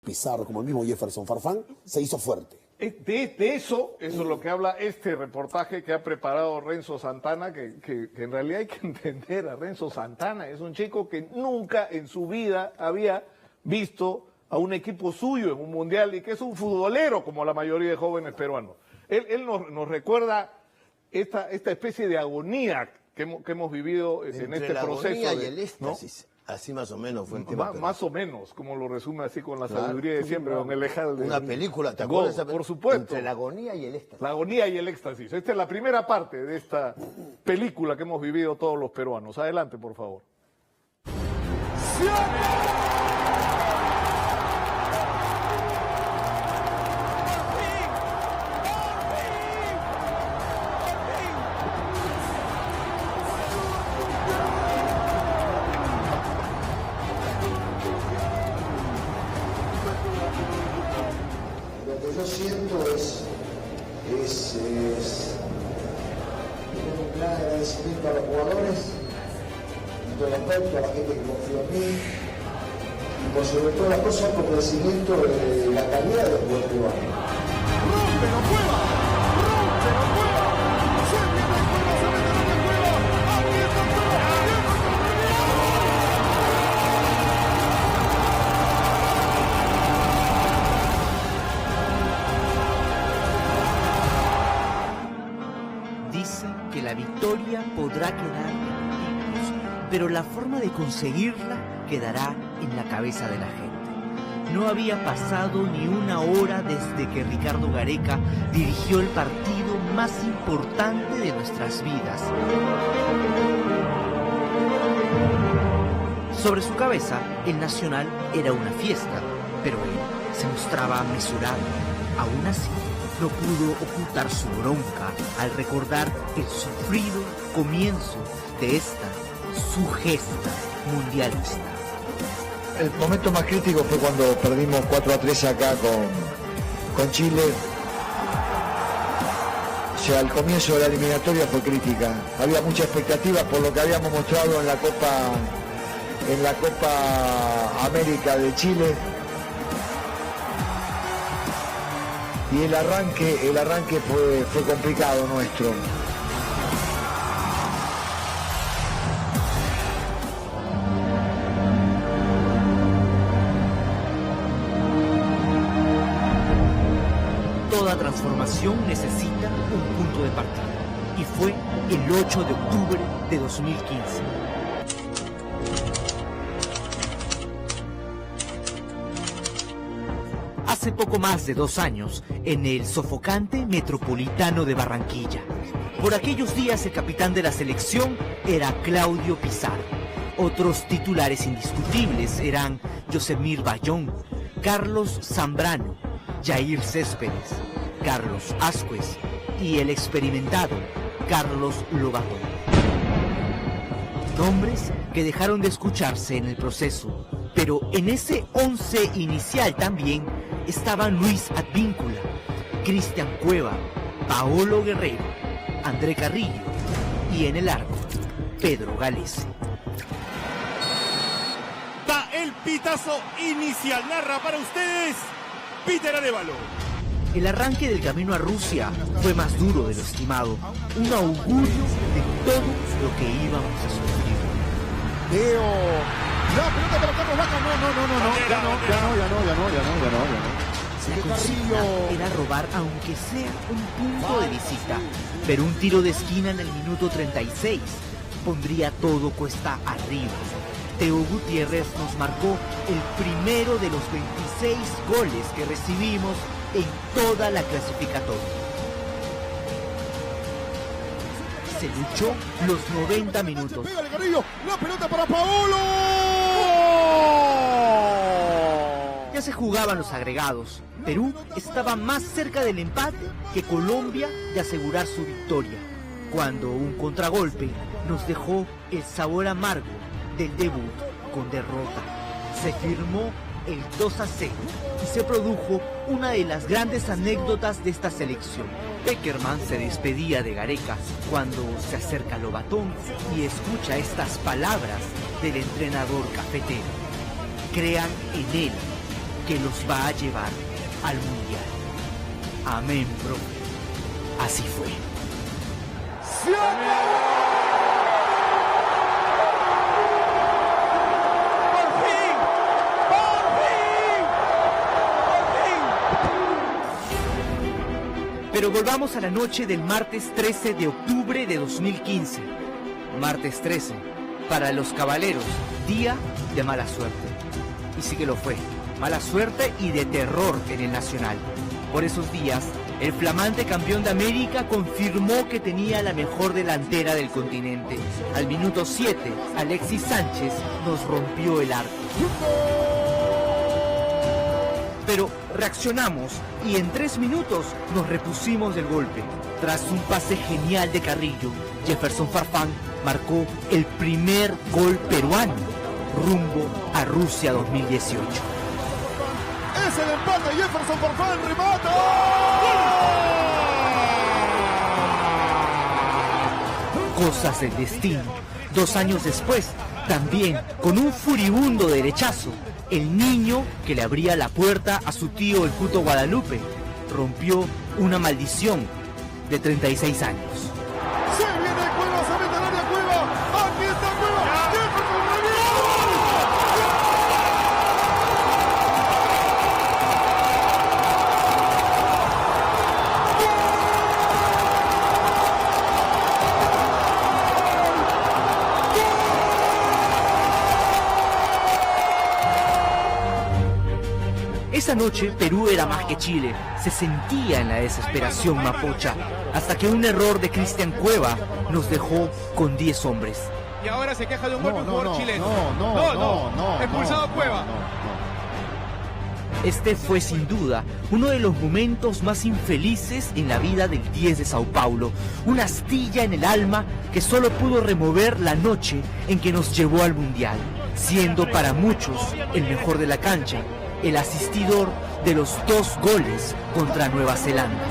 Pizarro, como el mismo Jefferson Farfán, se hizo fuerte. De eso es lo que habla este reportaje que ha preparado Renzo Santana, que en realidad hay que entender a Renzo Santana. Es un chico que nunca en su vida había visto a un equipo suyo en un mundial y que es un futbolero como la mayoría de jóvenes peruanos. Él nos recuerda esta especie de agonía que hemos vivido en este la proceso. Agonía y el éxtasis. ¿No? Así más o menos fue el tema. Más o menos, como lo resume así con la sabiduría de siempre, don Elejalde. Una película, ¿te acuerdas? Por supuesto. Entre la agonía y el éxtasis. La agonía y el éxtasis. Esta es la primera parte de esta película que hemos vivido todos los peruanos. Adelante, por favor. Yo siento es un gran agradecimiento a los jugadores, y todo respeto a la gente que confió en mí, y por sobre todas las cosas por el crecimiento de la calidad del juego peruano. La victoria podrá quedar en libros, pero la forma de conseguirla quedará en la cabeza de la gente. No había pasado ni una hora desde que Ricardo Gareca dirigió el partido más importante de nuestras vidas. Sobre su cabeza, el Nacional era una fiesta, pero él se mostraba mesurado. Aún así, no pudo ocultar su bronca al recordar el sufrido comienzo de esta, su gesta mundialista. El momento más crítico fue cuando perdimos 4-3 acá con Chile. O sea, el comienzo de la eliminatoria fue crítica. Había mucha expectativa por lo que habíamos mostrado en la Copa América de Chile. Y el arranque fue complicado nuestro. Toda transformación necesita un punto de partida, y fue el 8 de octubre de 2015. Hace poco más de 2 años, en el sofocante Metropolitano de Barranquilla. Por aquellos días el capitán de la selección era Claudio Pizarro. Otros titulares indiscutibles eran Yosemir Bayón, Carlos Zambrano, Jair Céspedes, Carlos Ascuez y el experimentado Carlos Lobatón. Nombres que dejaron de escucharse en el proceso, pero en ese 11 inicial también estaban Luis Advíncula, Cristian Cueva, Paolo Guerrero, André Carrillo y en el arco, Pedro Galese. Da el pitazo inicial, narra para ustedes Peter Arévalo. El arranque del camino a Rusia fue más duro de lo estimado, un augurio de todo lo que íbamos a sufrir. Leo, la pelota para Carlos Vaca, no. La consigna era robar aunque sea un punto de visita, pero un tiro de esquina en el minuto 36 pondría todo cuesta arriba. Teo Gutiérrez nos marcó el primero de los 26 goles que recibimos en toda la clasificatoria. Se luchó los 90 minutos. Pégale, Carrillo, la pelota para Paolo. Ya se jugaban los agregados. Perú estaba más cerca del empate que Colombia de asegurar su victoria, cuando un contragolpe nos dejó el sabor amargo del debut con derrota. Se firmó el 2-0 y se produjo una de las grandes anécdotas de esta selección. Peckerman se despedía de Gareca cuando se acerca Lobatón y escucha estas palabras del entrenador cafetero: crean en él, que los va a llevar al Mundial. Amén, profe. Así fue. Pero volvamos a la noche del martes 13 de octubre de 2015. Martes 13, para los Cabaleros, día de mala suerte. Y sí que lo fue, mala suerte y de terror en el Nacional. Por esos días, el flamante campeón de América confirmó que tenía la mejor delantera del continente. Al minuto 7, Alexis Sánchez nos rompió el arco. Pero reaccionamos y en 3 minutos nos repusimos del golpe. Tras un pase genial de Carrillo, Jefferson Farfán marcó el primer gol peruano rumbo a Rusia 2018. Es el empate, Jefferson Farfán remata. Cosas del destino. 2 años después, también con un furibundo derechazo, el niño que le abría la puerta a su tío el Puto Guadalupe rompió una maldición de 36 años. Se viene Cueva, se mete al área Cueva. Aquí está Cueva. Jefferson Esa noche Perú era más que Chile, se sentía en la desesperación mapocha, hasta que un error de Cristian Cueva nos dejó con 10 hombres. Y ahora se queja de un golpe un jugador chileno. No. Expulsado Cueva. Este fue sin duda uno de los momentos más infelices en la vida del 10 de Sao Paulo, una astilla en el alma que solo pudo remover la noche en que nos llevó al Mundial, siendo para muchos el mejor de la cancha, el asistidor de los 2 goles contra Nueva Zelanda.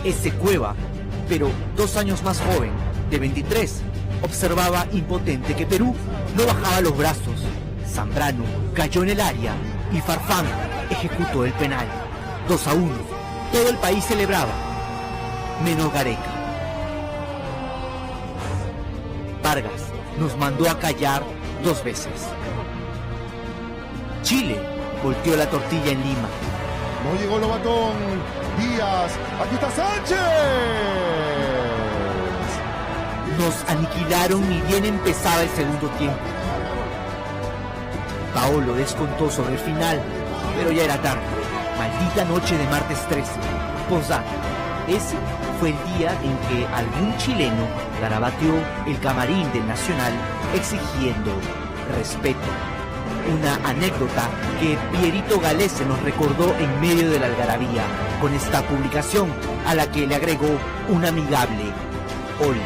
Ese Cueva, pero 2 años más joven, de 23, observaba impotente que Perú no bajaba los brazos. Zambrano cayó en el área y Farfán ejecutó el penal. 2-1. Todo el país celebraba, menos Gareca. Vargas nos mandó a callar 2 veces. Chile volteó la tortilla en Lima. no llegó Lobatón. Díaz. Aquí está Sánchez. Nos aniquilaron ni bien empezaba el segundo tiempo. Paolo descontó sobre el final, pero ya era tarde. Maldita noche de martes 13. Postdata. Ese fue el día en que algún chileno garabateó el camarín del Nacional exigiendo respeto. Una anécdota que Pierito Galese nos recordó en medio de la algarabía con esta publicación a la que le agregó un amigable Oli.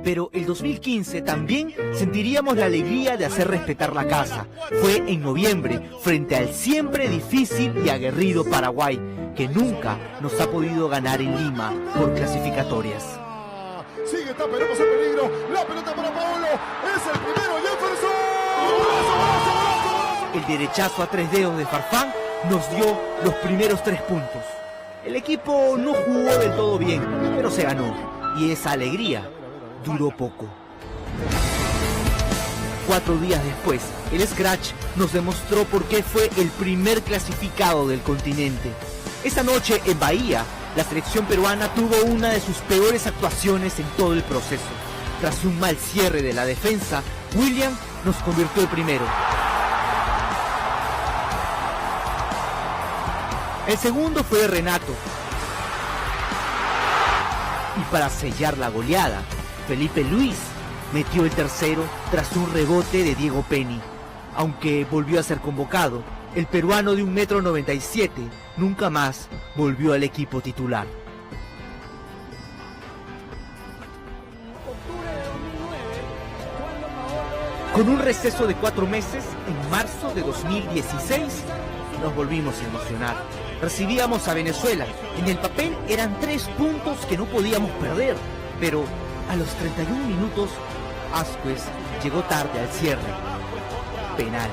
Pero el 2015 también sentiríamos la alegría de hacer respetar la casa. Fue en noviembre, frente al siempre difícil y aguerrido Paraguay, que nunca nos ha podido ganar en Lima por clasificatorias. Sigue Taperemos en peligro. La pelota para Paolo. Es el primero, Jefferson. El derechazo a 3 dedos de Farfán nos dio los primeros 3 puntos. El equipo no jugó del todo bien, pero se ganó. Y esa alegría duró poco. 4 días después, el Scratch nos demostró por qué fue el primer clasificado del continente. Esa noche en Bahía, la selección peruana tuvo una de sus peores actuaciones en todo el proceso. Tras un mal cierre de la defensa, William nos convirtió el primero. El segundo fue de Renato. Y para sellar la goleada, Felipe Luis metió el tercero tras un rebote de Diego Penny. Aunque volvió a ser convocado, el peruano de 1,97 m nunca más volvió al equipo titular. Con un receso de 4 meses, en marzo de 2016, nos volvimos a emocionar. Recibíamos a Venezuela. En el papel eran 3 puntos que no podíamos perder. Pero a los 31 minutos, Ascuez llegó tarde al cierre. Penal.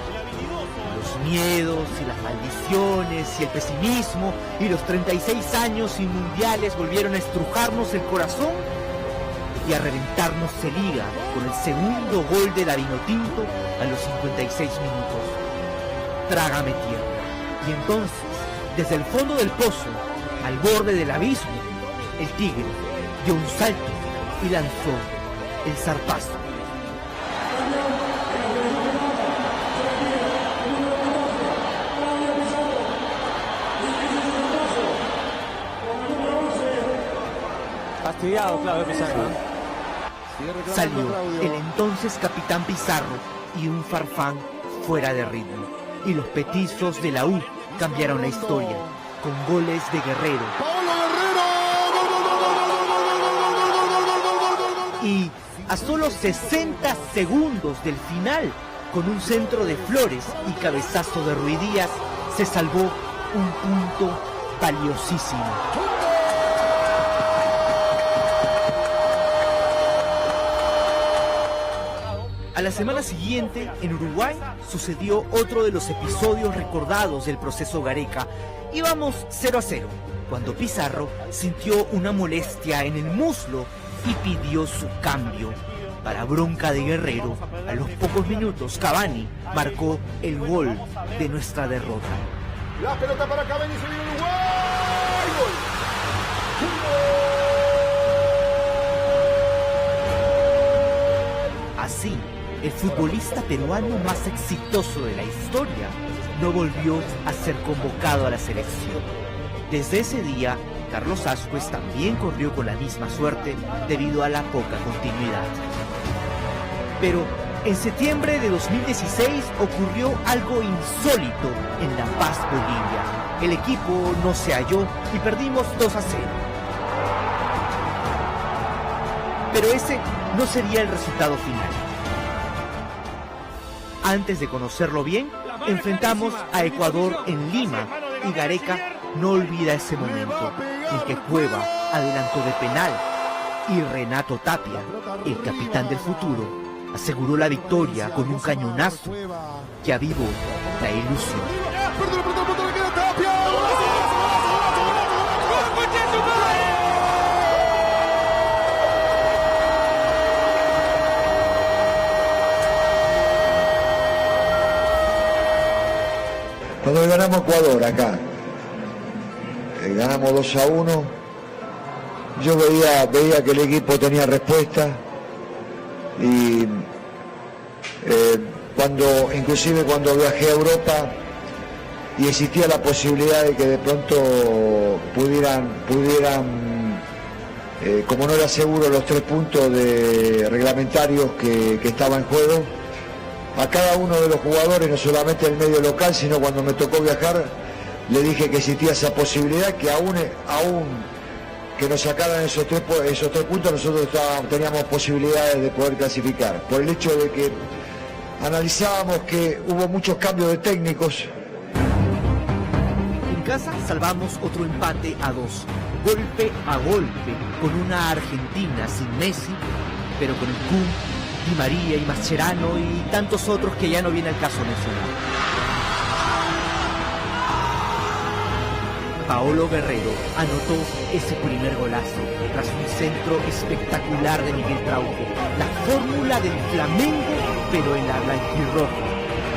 Los miedos y las maldiciones y el pesimismo y los 36 años sin mundiales volvieron a estrujarnos el corazón y a reventarnos el hígado con el segundo gol de la Vinotinto a los 56 minutos. Trágame tierra. Y entonces, desde el fondo del pozo, al borde del abismo, el Tigre dio un salto y lanzó el zarpazo. Fastidiado, Claudio Pizarro. Salió el entonces capitán Pizarro y un Farfán fuera de ritmo. Y los petizos de la U cambiaron la historia con goles de Guerrero. Y a solo 60 segundos del final, con un centro de Flores y cabezazo de Ruidíaz, se salvó un punto valiosísimo. A la semana siguiente, en Uruguay, sucedió otro de los episodios recordados del proceso Gareca. Íbamos 0-0, cuando Pizarro sintió una molestia en el muslo y pidió su cambio. Para bronca de Guerrero, a los pocos minutos Cavani marcó el gol de nuestra derrota. La pelota para Cavani, se viene Uruguay. ¡Gol! Así, el futbolista peruano más exitoso de la historia no volvió a ser convocado a la selección. Desde ese día, Carlos Ascuez también corrió con la misma suerte debido a la poca continuidad. Pero en septiembre de 2016 ocurrió algo insólito en La Paz, Bolivia. El equipo no se halló y perdimos 2-0. Pero ese no sería el resultado final. Antes de conocerlo bien, enfrentamos a Ecuador en Lima y Gareca no olvida ese momento en que Cueva adelantó de penal y Renato Tapia, el capitán del futuro, aseguró la victoria con un cañonazo que avivó la ilusión. Cuando ganamos Ecuador acá, ganamos 2-1, yo veía que el equipo tenía respuesta y inclusive cuando viajé a Europa y existía la posibilidad de que de pronto pudieran como no era seguro los 3 puntos reglamentarios que estaban en juego, a cada uno de los jugadores, no solamente del medio local, sino cuando me tocó viajar, le dije que existía esa posibilidad, que aún que nos sacaran esos tres puntos, nosotros teníamos posibilidades de poder clasificar. Por el hecho de que analizábamos que hubo muchos cambios de técnicos. En casa salvamos otro empate a 2, golpe a golpe, con una Argentina sin Messi, pero con el Kun, Di María y Mascherano y tantos otros que ya no viene al caso mencionar. Paolo Guerrero anotó ese primer golazo tras un centro espectacular de Miguel Trauco, la fórmula del Flamengo pero en la blanquirroja,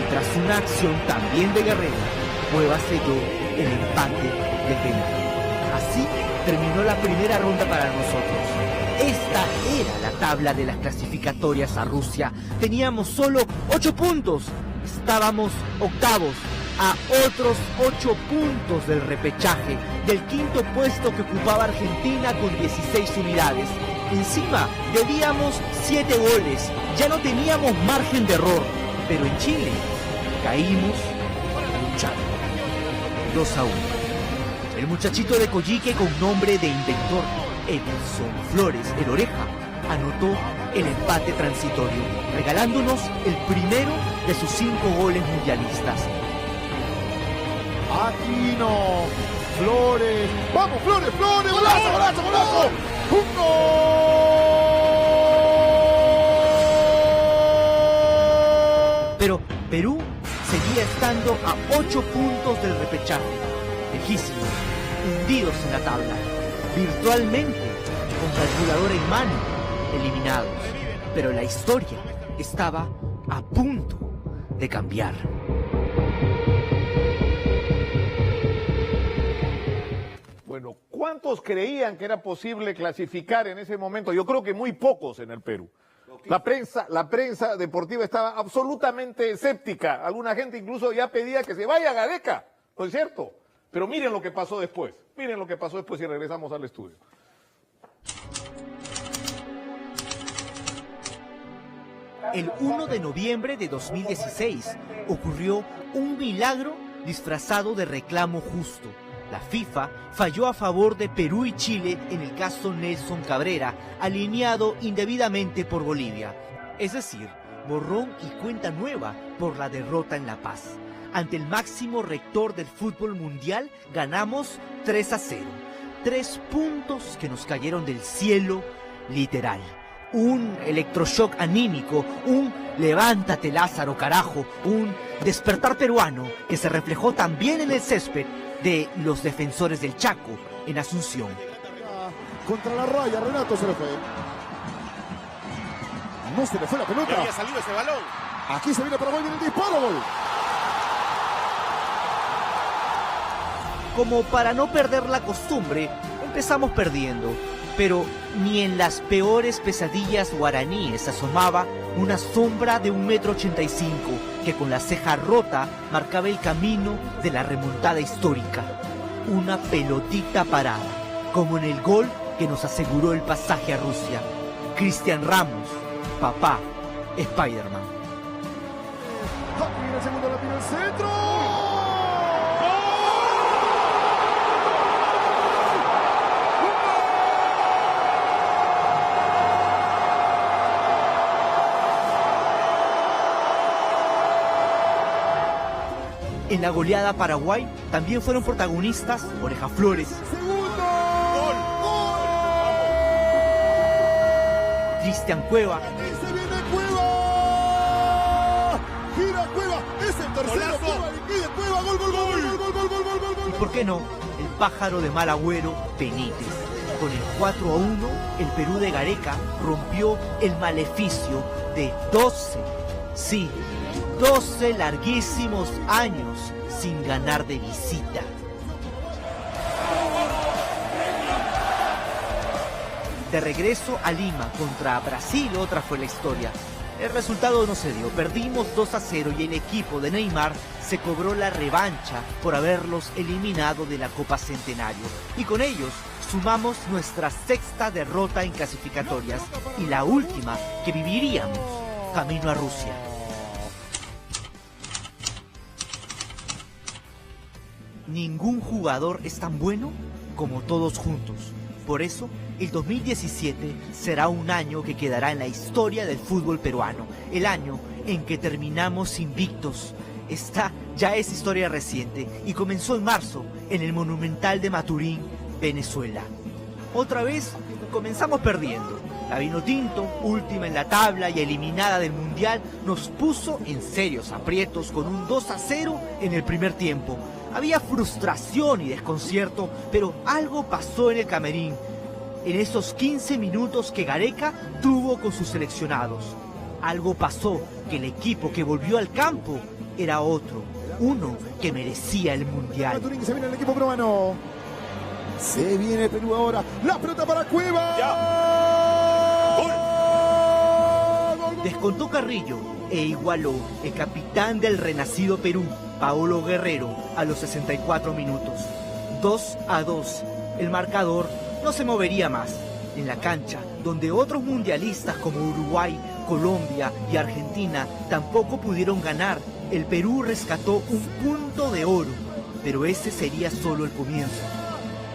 y tras una acción también de Guerrero, Cueva selló el empate de penal. Así terminó la primera ronda para nosotros. Esta era la tabla de las clasificatorias a Rusia. Teníamos solo 8 puntos. Estábamos octavos, a otros 8 puntos del repechaje, del quinto puesto que ocupaba Argentina con 16 unidades. Encima debíamos 7 goles. Ya no teníamos margen de error. Pero en Chile caímos luchando. 2-1. El muchachito de Coyique con nombre de inventor, Emerson Flores, el Oreja, anotó el empate transitorio, regalándonos el primero de sus 5 goles mundialistas. Aquino, Flores, vamos Flores, Flores, golazo, golazo, golazo. ¡Un gol! Pero Perú seguía estando a 8 puntos del repechaje, lejísimos, hundidos en la tabla, virtualmente con calculadora en mano, eliminados. Pero la historia estaba a punto de cambiar. Bueno, ¿cuántos creían que era posible clasificar en ese momento? Yo creo que muy pocos en el Perú. La prensa deportiva estaba absolutamente escéptica. Alguna gente incluso ya pedía que se vaya Gareca, ¿no es cierto? Pero miren lo que pasó después. Miren lo que pasó después y regresamos al estudio. El 1 de noviembre de 2016 ocurrió un milagro disfrazado de reclamo justo. La FIFA falló a favor de Perú y Chile en el caso Nelson Cabrera, alineado indebidamente por Bolivia. Es decir, borrón y cuenta nueva por la derrota en La Paz. Ante el máximo rector del fútbol mundial, ganamos 3-0. 3 puntos que nos cayeron del cielo, literal. Un electroshock anímico, un levántate Lázaro carajo, un despertar peruano que se reflejó también en el césped de los defensores del Chaco en Asunción. Contra la raya, Renato se le fue. No se le fue la pelota. Ya había salido ese balón. Aquí se viene Paraguay, viene el disparo, gol. Como para no perder la costumbre, empezamos perdiendo. Pero ni en las peores pesadillas guaraníes asomaba una sombra de 1,85 m que con la ceja rota marcaba el camino de la remontada histórica. Una pelotita parada, como en el gol que nos aseguró el pasaje a Rusia. Cristian Ramos, papá, Spider-Man. Aquí el segundo, la tira al centro. En la goleada a Paraguay también fueron protagonistas Oreja Flores, Cristian Cueva, ¡Se viene Cueva! ¡Gira Cueva! ¡Es el tercero! ¡Cueva liquida! ¡Cueva! ¡Gol, gol, gol, gol, gol, gol, gol, gol, gol! y por qué no, el pájaro de mal agüero Benítez. Con el 4-1, el Perú de Gareca rompió el maleficio de 12, sí, 12 larguísimos años sin ganar de visita. De regreso a Lima contra Brasil, otra fue la historia. El resultado no se dio, perdimos 2-0 y el equipo de Neymar se cobró la revancha por haberlos eliminado de la Copa Centenario. Y con ellos sumamos nuestra 6ª derrota en clasificatorias y la última que viviríamos camino a Rusia. Ningún jugador es tan bueno como todos juntos. Por eso, el 2017 será un año que quedará en la historia del fútbol peruano. El año en que terminamos invictos. Esta ya es historia reciente y comenzó en marzo en el Monumental de Maturín, Venezuela. Otra vez comenzamos perdiendo. La Vinotinto, última en la tabla y eliminada del Mundial, nos puso en serios aprietos con un 2-0 en el primer tiempo. Había frustración y desconcierto, pero algo pasó en el camerín, en esos 15 minutos que Gareca tuvo con sus seleccionados. Algo pasó, que el equipo que volvió al campo era otro, uno que merecía el Mundial. Se viene el equipo peruano. Se viene Perú ahora. La pelota para Cueva. ¡Gol! Descontó Carrillo e igualó el capitán del renacido Perú, Paolo Guerrero, a los 64 minutos. 2-2. El marcador no se movería más. En la cancha, donde otros mundialistas como Uruguay, Colombia y Argentina tampoco pudieron ganar, el Perú rescató un punto de oro. pero ese sería solo el comienzo.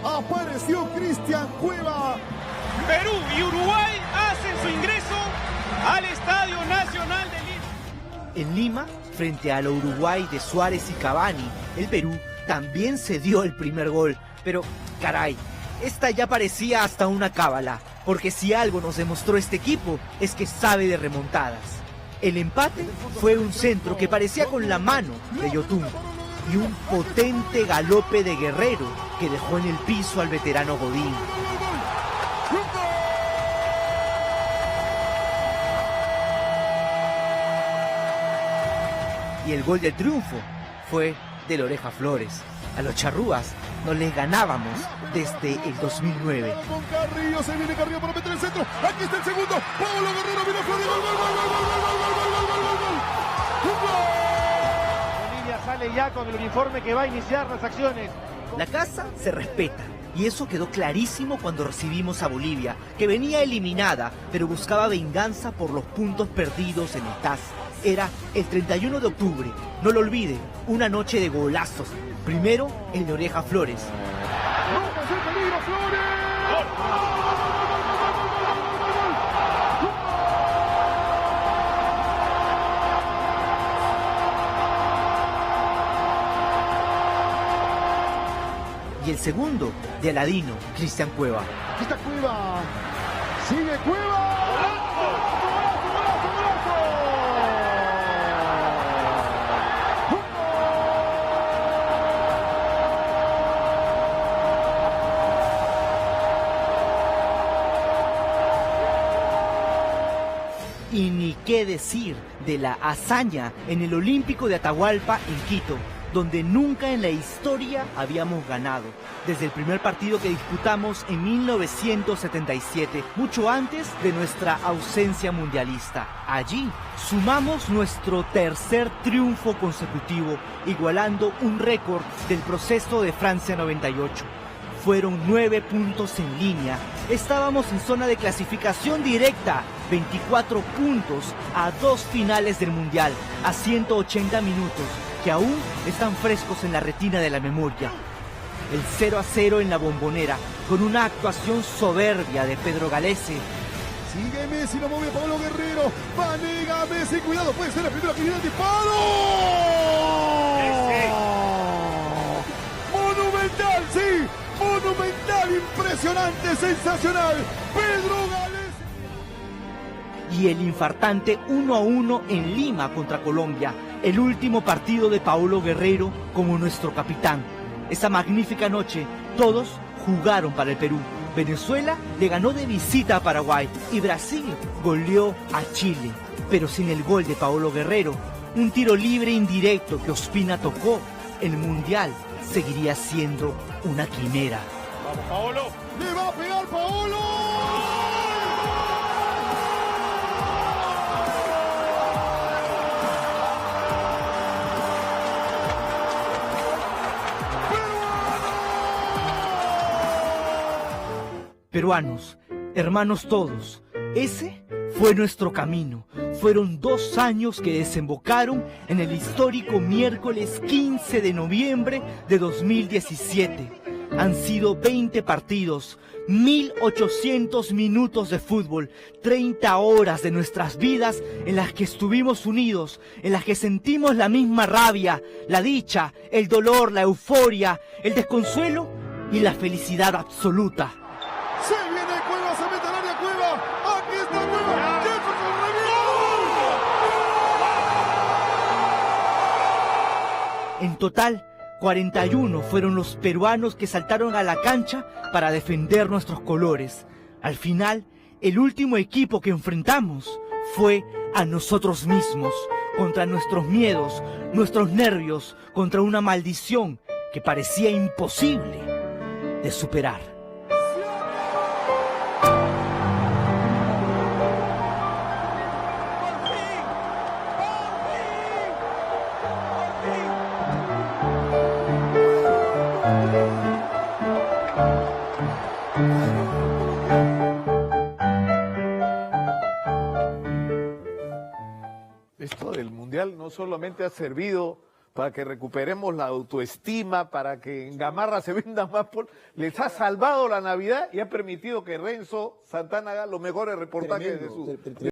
Apareció Cristian Cueva. Perú y Uruguay hacen su ingreso al Estadio Nacional de Lima. En Lima, frente a la Uruguay de Suárez y Cavani, el Perú también se dio el primer gol. Pero, caray, esta ya parecía hasta una cábala, porque si algo nos demostró este equipo es que sabe de remontadas. El empate fue un centro que parecía con la mano de Yotun y un potente galope de Guerrero que dejó en el piso al veterano Godín. Y el gol del triunfo fue del Oreja Flores. A los charrúas no les ganábamos desde el 2009. Con Carrillo, se viene Carrillo para meter el centro. Aquí está el segundo. Pablo Guerrero viene Flores. Gol, gol, gol, gol, gol, gol, gol, gol. Bolivia sale ya con el uniforme que va a iniciar las acciones. La casa se respeta. Y eso quedó clarísimo cuando recibimos a Bolivia, que venía eliminada, pero buscaba venganza por los puntos perdidos en el TAS. Era el 31 de octubre, no lo olvide, una noche de golazos. Primero, el de Oreja Flores. ¡Vamos, el peligro, Flores! Y el segundo, de Aladino, Cristian Cueva. Aquí está Cueva. Sigue Cueva. Y ni qué decir de la hazaña en el Olímpico de Atahualpa en Quito, donde nunca en la historia habíamos ganado, desde el primer partido que disputamos en 1977, mucho antes de nuestra ausencia mundialista. Allí sumamos nuestro tercer triunfo consecutivo, igualando un récord del proceso de Francia 98. Fueron 9 puntos en línea. Estábamos en zona de clasificación directa, 24 puntos a 2 finales del Mundial, a 180 minutos, que aún están frescos en la retina de la memoria. El 0-0 en la Bombonera, con una actuación soberbia de Pedro Galese. Sigue Messi, lo mueve Pablo Guerrero. Vanega Messi, cuidado, puede ser la primera que viene el disparo. Monumental, sí. Monumental, impresionante, sensacional. Pedro Galese. Y el infartante 1-1 en Lima contra Colombia, el último partido de Paolo Guerrero como nuestro capitán. Esa magnífica noche, todos jugaron para el Perú. Venezuela le ganó de visita a Paraguay y Brasil goleó a Chile. Pero sin el gol de Paolo Guerrero, un tiro libre indirecto que Ospina tocó, el Mundial seguiría siendo una quimera. Vamos, Paolo. Le va a pegar Paolo. Peruanos, hermanos todos, ese fue nuestro camino. Fueron 2 años que desembocaron en el histórico miércoles 15 de noviembre de 2017. Han sido 20 partidos, 1800 minutos de fútbol, 30 horas de nuestras vidas en las que estuvimos unidos, en las que sentimos la misma rabia, la dicha, el dolor, la euforia, el desconsuelo y la felicidad absoluta. Se viene Cueva, se mete al área Cueva. Aquí está Cueva. Jefferson revienta. En total, 41 fueron los peruanos que saltaron a la cancha para defender nuestros colores. Al final, el último equipo que enfrentamos fue a nosotros mismos, contra nuestros miedos, nuestros nervios, contra una maldición que parecía imposible de superar. Esto del Mundial no solamente ha servido para que recuperemos la autoestima, para que en Gamarra se venda más les ha salvado la Navidad y ha permitido que Renzo Santana haga los mejores reportajes de su